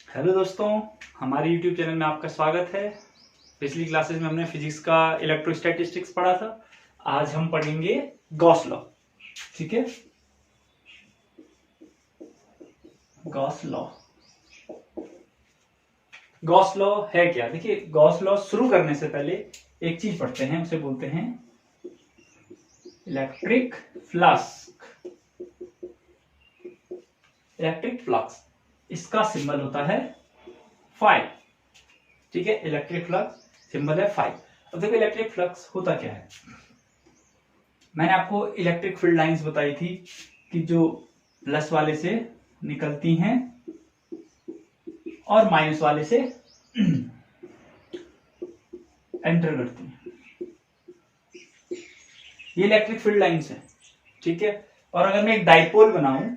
Hello दोस्तों, हमारे YouTube channel में आपका स्वागत है। पिछली क्लासेस में हमने फिजिक्स का इलेक्ट्रोस्टैटिस्टिक्स पढ़ा था। आज हम पढ़ेंगे गॉस लॉ। ठीक है, गॉस लॉ। गॉस लॉ है क्या? देखिए, गॉस लॉ शुरू करने से पहले एक चीज पढ़ते हैं, उसे बोलते हैं इलेक्ट्रिक फ्लक्स। इलेक्ट्रिक फ्लक्स, इसका सिंबल होता है फाई। ठीक है, इलेक्ट्रिक फ्लक्स सिंबल है फाई। अब देखो, इलेक्ट्रिक फ्लक्स होता क्या है। मैंने आपको इलेक्ट्रिक फील्ड लाइंस बताई थी कि जो प्लस वाले से निकलती हैं और माइनस वाले से एंटर करती हैं। ये इलेक्ट्रिक फील्ड लाइंस है। ठीक है, और अगर मैं एक डाइपोल बनाऊं,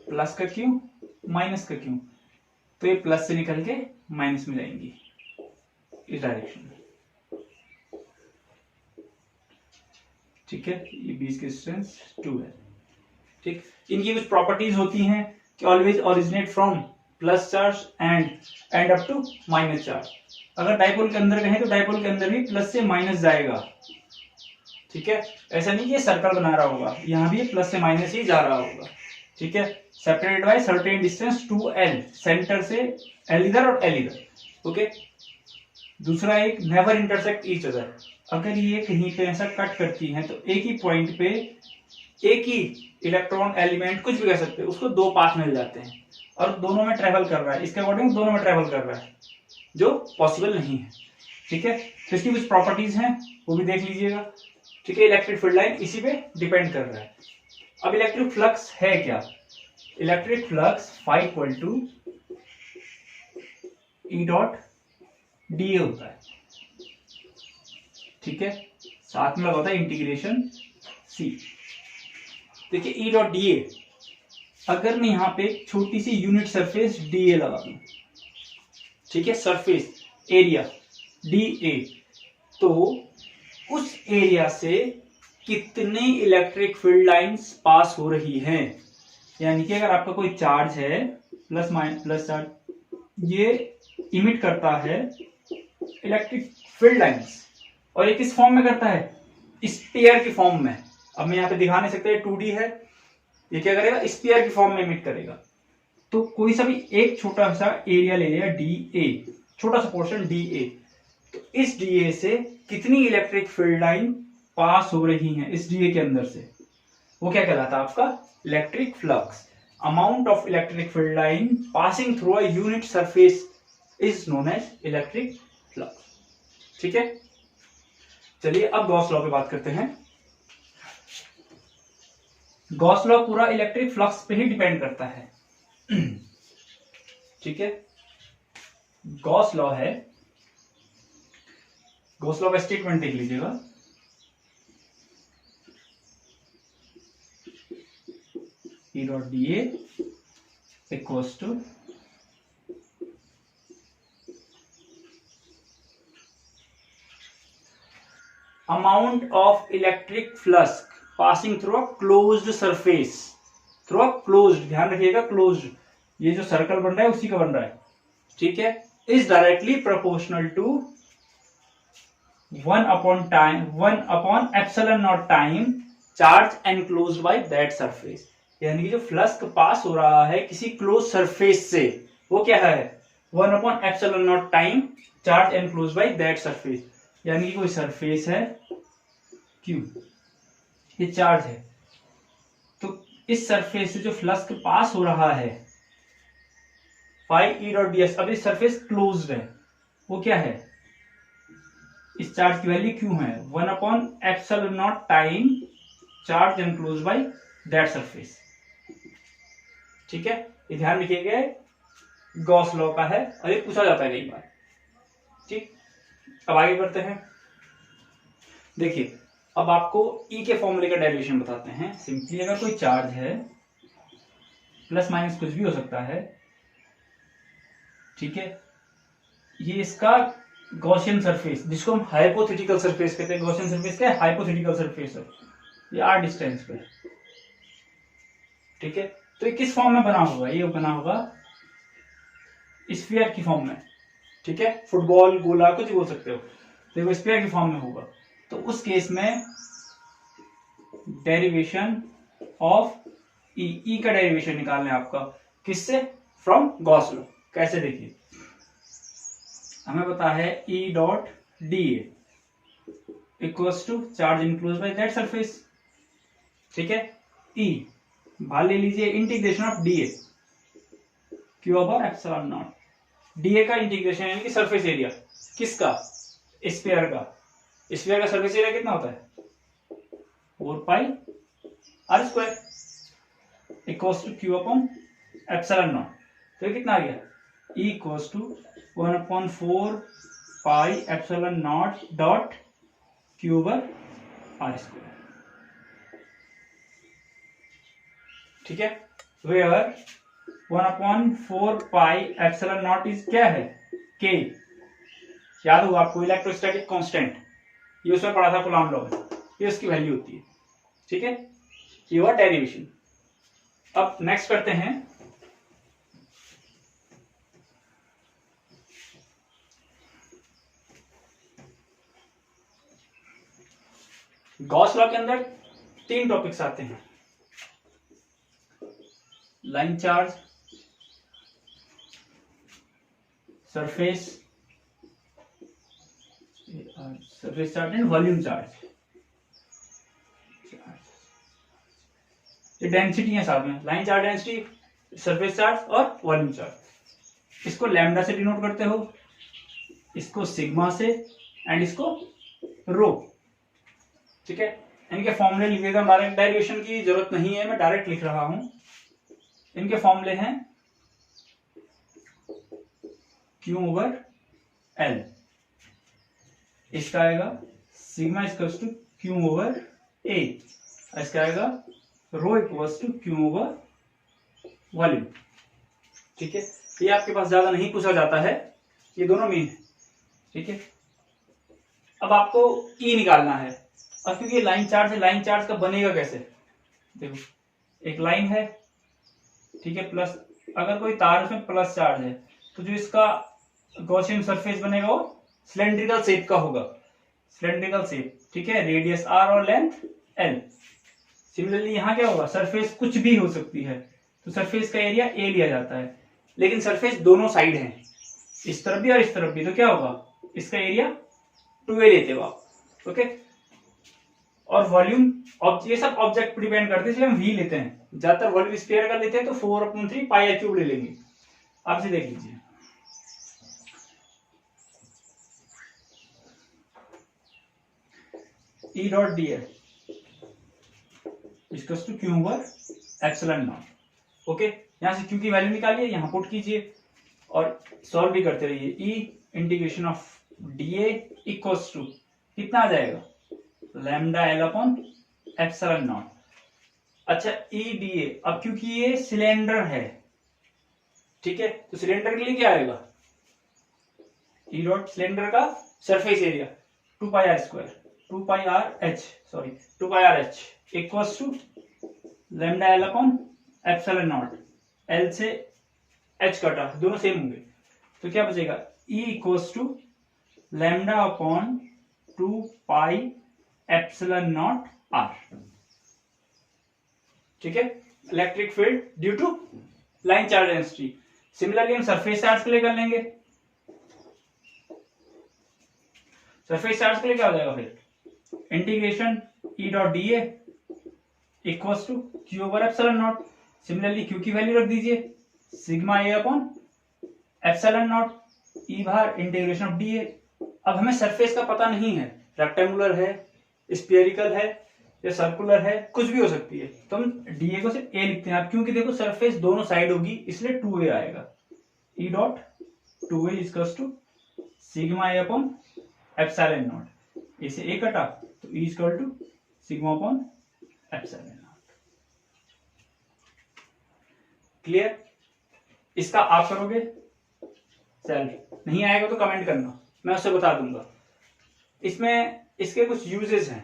प्लस का क्यों माइनस का क्यों, तो ये प्लस से निकल के माइनस में जाएंगी इस डायरेक्शन में। ठीक है, ये बीच की डिस्टेंस 2 है। ठीक, इनकी कुछ प्रॉपर्टीज होती हैं कि always originate from plus charge and end up to minus charge. अगर डाइपोल के अंदर कहें तो डाइपोल के अंदर भी प्लस से माइनस जाएगा। ठीक है, ऐसा नहीं कि ये सर्कल बना रहा होगा, यहां भी प्लस से माइनस ही जा रहा होगा। ठीक है, separated by certain distance 2l, centre से l इधर और l इधर। ओके, दूसरा एक नेवर इंटरसेक्ट ईच अदर। अगर ये कहीं पे ऐसा कट करती हैं तो एक ही पॉइंट पे एक ही इलेक्ट्रॉन एलिमेंट, कुछ भी कह सकते हैं, उसको दो पाथ मिल जाते हैं और दोनों में ट्रेवल कर रहा है। इसके अकॉर्डिंग दोनों में ट्रेवल कर रहा है, जो पॉसिबल नहीं है। ठीक है, तो इसकी कुछ प्रॉपर्टीज हैं, वो भी देख लीजिएगा। ठीक है, इलेक्ट्रिक फील्ड लाइन इसी पे डिपेंड कर रहा है। अब इलेक्ट्रिक फ्लक्स है क्या? Electric flux phi equal to E dot D होता है। ठीक है, साथ में लगा होता है इंटीग्रेशन सी। देखिए, ई डॉट डी ए, अगर मैं यहां पे छोटी सी यूनिट सरफेस डी ए लगा दूं, ठीक है, सरफेस एरिया डी ए, तो उस एरिया से कितने इलेक्ट्रिक फील्ड लाइंस पास हो रही हैं। यानी कि अगर आपका कोई चार्ज है, प्लस माइनस प्लस चार्ज, ये इमिट करता है इलेक्ट्रिक फील्ड लाइंस, और ये किस फॉर्म में करता है? स्फीयर की फॉर्म में। अब मैं यहाँ पे दिखा नहीं सकता, ये 2D है, ये क्या करेगा? स्फीयर की फॉर्म में इमिट करेगा। तो कोई सा भी एक छोटा सा एरिया ले लिया डी ए, छोटा सा पोर्शन डी ए, तो इस डी ए से कितनी इलेक्ट्रिक फील्ड लाइन पास हो रही हैं इस डी ए के अंदर से, वो क्या कहलाता है? आपका electric flux. Amount of electric field line passing through a unit surface is known as electric flux. ठीक है, चलिए अब गॉस लॉ पे बात करते हैं। गॉस लॉ पूरा इलेक्ट्रिक फ्लक्स पे ही डिपेंड करता है। ठीक है, गॉस लॉ है, गॉस लॉ का स्टेटमेंट देख लीजिएगा। E dot dA equals to amount of electric flux passing through a closed surface, through a closed, ध्यान रखिएगा, closed, ये जो सर्कल बन रहा है उसी का बन रहा है। ठीक है, is directly proportional to 1 upon epsilon naught time charge enclosed by that surface। यानी कि जो फ्लक्स पास हो रहा है किसी क्लोज सरफेस से, वो क्या है? 1 upon epsilon naught time charge enclose by that surface. यानी कि कोई सरफेस है Q, ये चार्ज है, तो इस सरफेस से जो फ्लक्स पास हो रहा है phi E dot D S, अब इस सरफेस क्लोज्ड है, वो क्या है? इस चार्ज की वैल्यू Q है, 1 upon epsilon naught time charge enclose by that surface. ठीक है, ये ध्यान रखिएगा, गॉस लॉ का है और ये पूछा जाता है कई बार। ठीक, अब आगे बढ़ते हैं। देखिए, अब आपको ई के फॉर्मूले का डेरिवेशन बताते हैं। सिंपली अगर कोई चार्ज है, प्लस माइनस कुछ भी हो सकता है, ठीक है, ये इसका गॉसियन सरफेस, जिसको हम हाइपोथेटिकल सरफेस कहते हैं। गॉसियन सरफेस क्या है? हाइपोथेटिकल सरफेस है, ये r डिस्टेंस पे। ठीक है, तो ये किस फॉर्म में बना होगा, ये बना होगा स्फीयर की फॉर्म में, ठीक है, फुटबॉल, गोला, कुछ बोल सकते हो, तो ये स्फीयर की फॉर्म में होगा। तो उस केस में डेरिवेशन ऑफ ई का डेरिवेशन निकालना है आपका, किससे, फ्रॉम गॉस लॉ। कैसे, देखिए हमें पता है E dot D equals to charge enclose by that surface, ठीक है। ई बाहर ले लीजिए, integration of D A Q over epsilon naught, DA का इंटीग्रेशन यानी कि सरफेस एरिया किसका, स्फीयर का। स्फीयर का सरफेस एरिया कितना होता है, 4 pi R square equals to Q upon epsilon naught. तो ये कितना आ गया, E equals to 1/4 pi epsilon naught dot Q over are square, ठीक है। Where 1/4 pi epsilon naught is क्या है, के, याद होगा आपको इलेक्ट्रोस्टैटिक कांस्टेंट, ये उसमें पढ़ा था कूलॉम लॉ में, ये उसकी वैल्यू होती है, ठीक है। ये हुआ डेरिवेशन। अब नेक्स्ट करते हैं गॉस लॉ के अंदर 3 टॉपिक्स आते हैं, line charge, surface charge and volume charge. ये डेंसिटी है साथ में, line charge density, surface charge और वॉल्यूम चार्ज। इसको लैम्डा से डिनोट करते हो, इसको सिग्मा से, एंड इसको रो, ठीक है। इनके फॉर्मूले लिख देता हूं, डायरेक्ट डेरिवेशन की जरूरत नहीं है, मैं डायरेक्ट लिख रहा हूं। इनके फॉर्मूले हैं Q ओवर L, इसका आएगा sigma equals to Q over A, इसका आएगा rho equals to Q over volume, ठीक है। ये आपके पास ज्यादा नहीं पूछा जाता है, ये दोनों मेन है, ठीक है। अब आपको E निकालना है। अब क्योंकि लाइन चार्ज है, लाइन चार्ज का बनेगा कैसे, देखो एक लाइन है, ठीक है, प्लस अगर कोई तार उसमें प्लस चार्ज है तो जो इसका गॉसियन सरफेस बनेगा वो सिलेंड्रिकल शेप का होगा, सिलेंड्रिकल शेप, ठीक है, रेडियस r और लेंथ l। सिमिलरली यहाँ क्या होगा, सरफेस कुछ भी हो सकती है, तो सरफेस का एरिया a लिया जाता है, लेकिन सरफेस दोनों साइड है, इस तरफ भी और इस तरफ भी, तो क्या होगा, इसका एरिया 2a लेते हो आप, ओके। और वॉल्यूम, ये सब ऑब्जेक्ट पर डिपेंड करते हैं, इसलिए हम v लेते हैं, ज्यादातर वॉल्यूम स्फीयर का लेते हैं तो 4/3 पाई r क्यूब ले लेंगे। आप इसे देख लीजिए, E dot D L equals to Q over epsilon naught, okay. यहां से क्यू की वैल्यू निकालिए, यहां पुट कीजिए और सॉल्व भी करते रहिए। E integration of D A equals to कितना आ जाएगा, lambda L upon epsilon naught. अच्छा, ई डी ए, अब क्योंकि ये सिलेंडर है, ठीक है, तो सिलेंडर के लिए क्या आएगा, ई डॉट सिलेंडर का surface area 2 pi R square, 2 pi R H equals to lambda L upon epsilon naught, L से एच कटा, दोनों सेम होंगे, तो क्या बचेगा, E equals to lambda upon 2 pi epsilon naught R, ठीक है। Electric field due to line charge density. Similarly हम सरफेस चार्ज के लिए कर लेंगे, सरफेस चार्ज के लिए क्या हो जाएगा फिर, integration E dot D A equals to Q over epsilon naught. Similarly Q की वैल्यू रख दीजिए, sigma A upon epsilon naught, E बाहर इंटीग्रेशन ऑफ डी ए। अब हमें सरफेस का पता नहीं है, रेक्टेंगुलर है, स्फीयरिकल है या सर्कुलर है, कुछ भी हो सकती है, तो हम डीए को सिर्फ ए लिखते हैं। आप क्योंकि देखो सरफेस दोनों साइड होगी इसलिए 2a आएगा, E dot 2a equals to sigma A upon epsilon naught, इसे ए कटा तो E equal to sigma upon epsilon naught. Clear, इसका आप करोगे सेल्फ, नहीं आएगा तो कमेंट करना, मैं उससे बता दूंगा। इसमें इसके कुछ यूजेस हैं,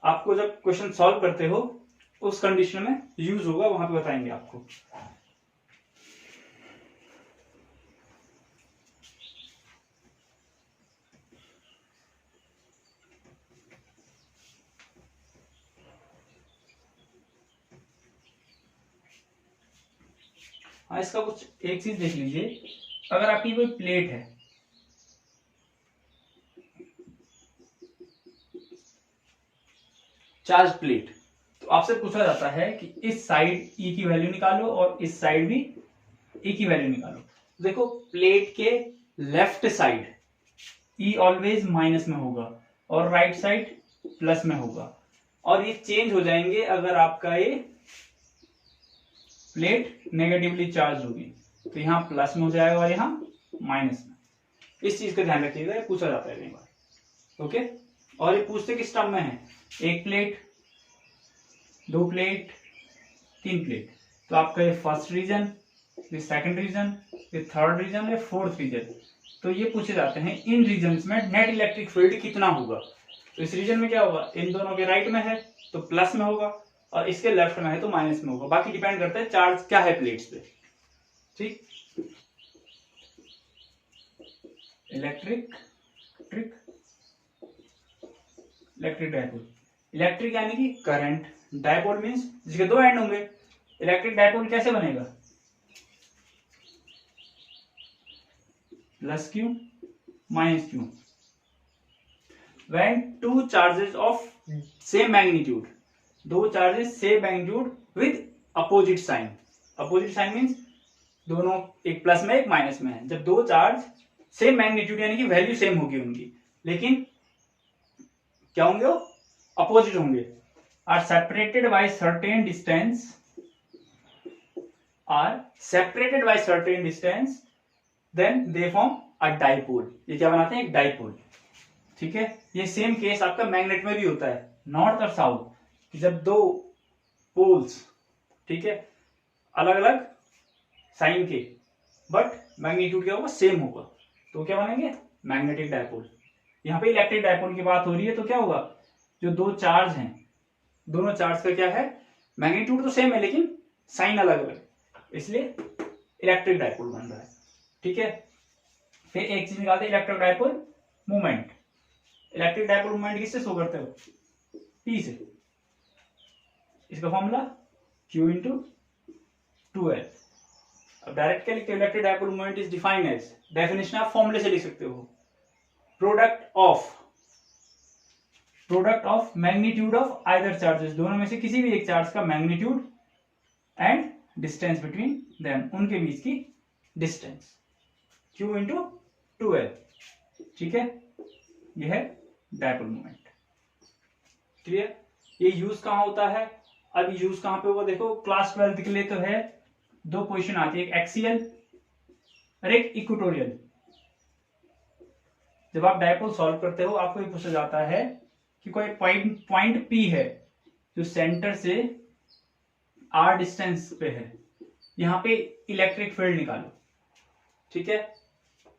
आपको जब क्वेश्चन सॉल्व करते हो उस कंडीशन में यूज होगा, वहां पे बताएंगे आपको। हाँ, इसका कुछ एक चीज देख लीजिए, अगर आपकी कोई प्लेट है, चार्ज प्लेट, तो आपसे पूछा जाता है कि इस साइड ई की वैल्यू निकालो और इस साइड भी ई की वैल्यू निकालो। देखो प्लेट के लेफ्ट साइड ई ऑलवेज माइनस में होगा और राइट साइड प्लस में होगा, और ये चेंज हो जाएंगे अगर आपका ये प्लेट नेगेटिवली चार्ज होगी, तो यहाँ प्लस में हो जाएगा और यहाँ माइनस में। इस चीज का ध्यान रखिएगा, ये पूछा जाता है कई बार। ओके, और ये पूछते किस टर्म में है, एक प्लेट, दो प्लेट, तीन प्लेट, तो आपका ये फर्स्ट रीजन, ये सेकंड रीजन, ये थर्ड रीजन, ये फोर्थ रीजन, तो ये पूछे जाते हैं इन रीजन्स में नेट इलेक्ट्रिक फील्ड कितना होगा। तो इस रीजन में क्या होगा, इन दोनों के राइट में है तो प्लस में होगा और इसके लेफ्ट में है तो माइनस में होगा। बाकी डिपेंड करता है चार्ज क्या है प्लेट्स पे। ठीक, इलेक्ट्रिक डायपोल, इलेक्ट्रिक यानी कि करंट, डायपोल मींस जिसके दो एंड होंगे। इलेक्ट्रिक डायपोल कैसे बनेगा, plus Q minus Q, when two charges of same magnitude, दो charges same magnitude with opposite sign. Opposite sign means दोनों एक प्लस में एक माइनस में है। जब दो चार्ज सेम मैग्नीट्यूड यानी कि वैल्यू सेम होगी उनकी, लेकिन क्या होंगे वो अपोजिट होंगे, are separated by certain distance, then they form a dipole. ये क्या बनाते हैं, एक डाइपोल। ठीक है, ये सेम केस आपका मैग्नेट में भी होता है, नॉर्थ और साउथ, कि जब दो पोल्स, ठीक है, अलग अलग साइन के बट मैग्नीट्यूड क्या होगा, सेम होगा, तो क्या बनेंगे, मैग्नेटिक डायपोल। यहाँ पे इलेक्ट्रिक डायपोल की बात हो रही है, तो क्या होगा, जो दो चार्ज हैं, दोनों चार्ज का क्या है, मैग्नीट्यूड तो सेम है लेकिन साइन अलग अलग, इसलिए इलेक्ट्रिक डायपोल बन रहा है। ठीक है, फिर एक चीज निकालते हैं, electric dipole movement. Electric dipole movement किससे शो करते हो, P से। इसका फॉर्मूला Q इंटू 2L। अब डायरेक्ट क्या लिखते हो, electric dipole movement is defined as, definition आप फॉर्मूले से लिख सकते हो, product of magnitude of either charges, दोनों में से किसी भी एक चार्ज का magnitude and distance between them, उनके बीच की डिस्टेंस, Q इंटू 2L। ठीक है, यह है डायपोल मोमेंट। क्लियर, ये यूज कहां होता है, अब यूज कहां पे होगा, देखो क्लास 12 के लिए तो है, दो पोजीशन आती है, एक एक्सियल और एक इक्वेटोरियल। जब आप डायपोल सॉल्व करते हो, आपको ये पूछा जाता है कि कोई पॉइंट P है जो सेंटर से R डिस्टेंस पे है, यहां पे इलेक्ट्रिक फील्ड निकालो। ठीक है,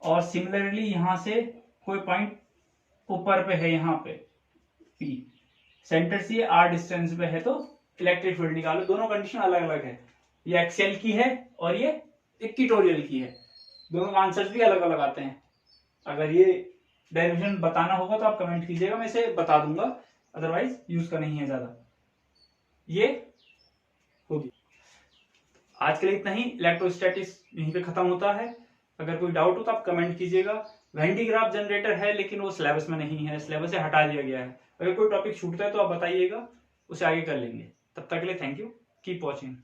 और सिमिलरली यहां से कोई पॉइंट ऊपर पे है, यहाँ पे P, सेंटर से R डिस्टेंस पे है, तो इलेक्ट्रिक फील्ड निकालो। दोनों कंडीशन अलग अलग है, ये एक्सियल की है और ये इक्वेटोरियल की है, दोनों का आंसर्स भी अलग अलग आते हैं। अगर ये डेरिवेशन बताना होगा तो आप कमेंट कीजिएगा, मैं इसे बता दूंगा, अदरवाइज यूज का नहीं है ज्यादा। ये होगी, आज के लिए इतना ही। इलेक्ट्रोस्टैटिक्स यहीं पे खत्म होता है। अगर कोई डाउट हो तो आप कमेंट कीजिएगा। वेन डी ग्राफ जनरेटर है लेकिन वो सिलेबस में नहीं है, सिलेबस से हटा दिया गया है। अगर कोई टॉपिक छूटता है तो आप बताइएगा, उसे आगे कर लेंगे। तब तक के लिए थैंक यू, कीप वॉचिंग।